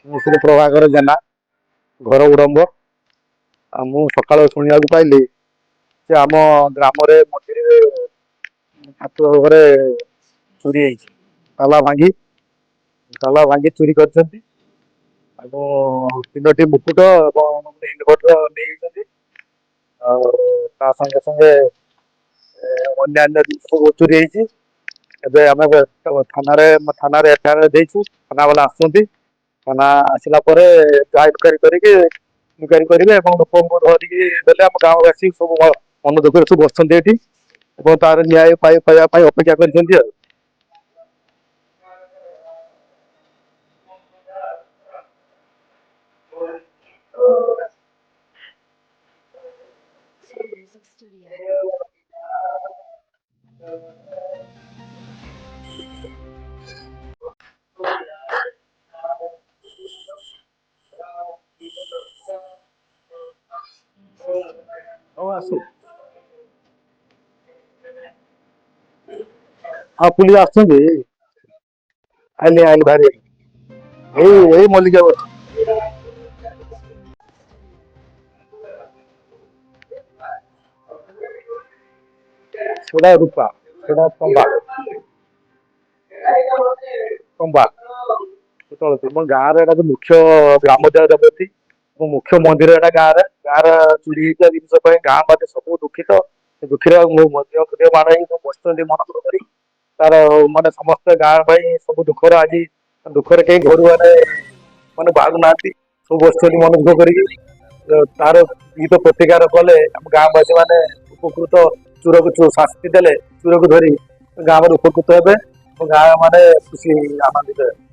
ମୁଁ ଶ୍ରୀ ପ୍ରଭାକର ଜେନା ଘର ଉଡମ୍ବ। ଆଉ ମୁଁ ସକାଳେ ଶୁଣିବାକୁ ପାଇଲି ଯେ ଆମ ଗ୍ରାମରେ ମଝିରେ ହାତ ଘରେ ଚୋରି ହେଇଛି। ତାଲା ଭାଙ୍ଗି ଚୋରି କରିଛନ୍ତି ଏବଂ 3ଟି ମୁକୁଟ ଏବଂ ଇନଭର୍ଟର ନେଇଯାଇଛନ୍ତି। ଆଉ ତା ସଙ୍ଗେ ସଙ୍ଗେ ଅନ୍ୟାନ୍ୟ ଜିନିଷ ସବୁ ଚୋରି ହେଇଛି। ଏବେ ଆମେ ଥାନାରେ ଏଫଆଇଆର ଦେଇଛୁ। ଥାନା ବାଲା ଆସୁଛନ୍ତି। ଥାନା ଆସିଲା ପରେ ଯାହା ଇନକ୍ୱାରି କରିକି ଇନକ୍ୱାରି କରିବେ ଏବଂ ଲୋକଙ୍କୁ ଧରିକି ଦେଲେ ଆମ ଗାଁବାସୀ ସବୁ ମନ ଦୁଃଖରେ ସବୁ ବସିଛନ୍ତି ଏଠି ଏବଂ ତାର ନ୍ୟାୟ ପାଇବା ପାଇଁ ଅପେକ୍ଷା କରିଛନ୍ତି ଆଉ। ହଉ ଆସୁ। ହଁ ପୁଲିସ ଆସୁଛନ୍ତି। ଆଇଲି ବାହାରି ଏଇ ମଲ୍ଲିକା ବସ। ସେଟା ରୂପା ସେଟା ତମ୍ବା। ତମ୍ବା ତୁମ ଗାଁର ଏଇଟା ଯୋଉ ମୁଖ୍ୟ ଗ୍ରାମ ଦେବତୀ ମୁଖ୍ୟ ମନ୍ଦିର ଏଟା ଗାଁର ଚୋରି ହେଇଥିବା ଜିନିଷ ପାଇଁ ଗାଁ ବାସୀ ସବୁ ଦୁଃଖିତ। ଦୁଃଖୀରେ ମଧ୍ୟ ମାଡ଼ ହେଇକି ବସିଛନ୍ତି ମନ ଦୁଃଖ କରି। ତାର ମାନେ ସମସ୍ତେ ଗାଁ ପାଇଁ ସବୁ ଦୁଃଖରେ କେହି ଘରୁ ମାନେ ବାହାରୁନାହାନ୍ତି। ସବୁ ବସିଛନ୍ତି ମନ ଦୁଃଖ କରିକି। ତାର ବିହିତ ପ୍ରତିକାର କଲେ ଆମ ଗାଁବାସୀ ମାନେ ଉପକୃତ ଚୋରକୁ ଶାସ୍ତି ଦେଲେ ଚୋରକୁ ଧରି ଗାଁ ମାନେ ଉପକୃତ ହେବେ। ଗାଁ ମାନେ ଖୁସି ଆନନ୍ଦିତ ହେବେ।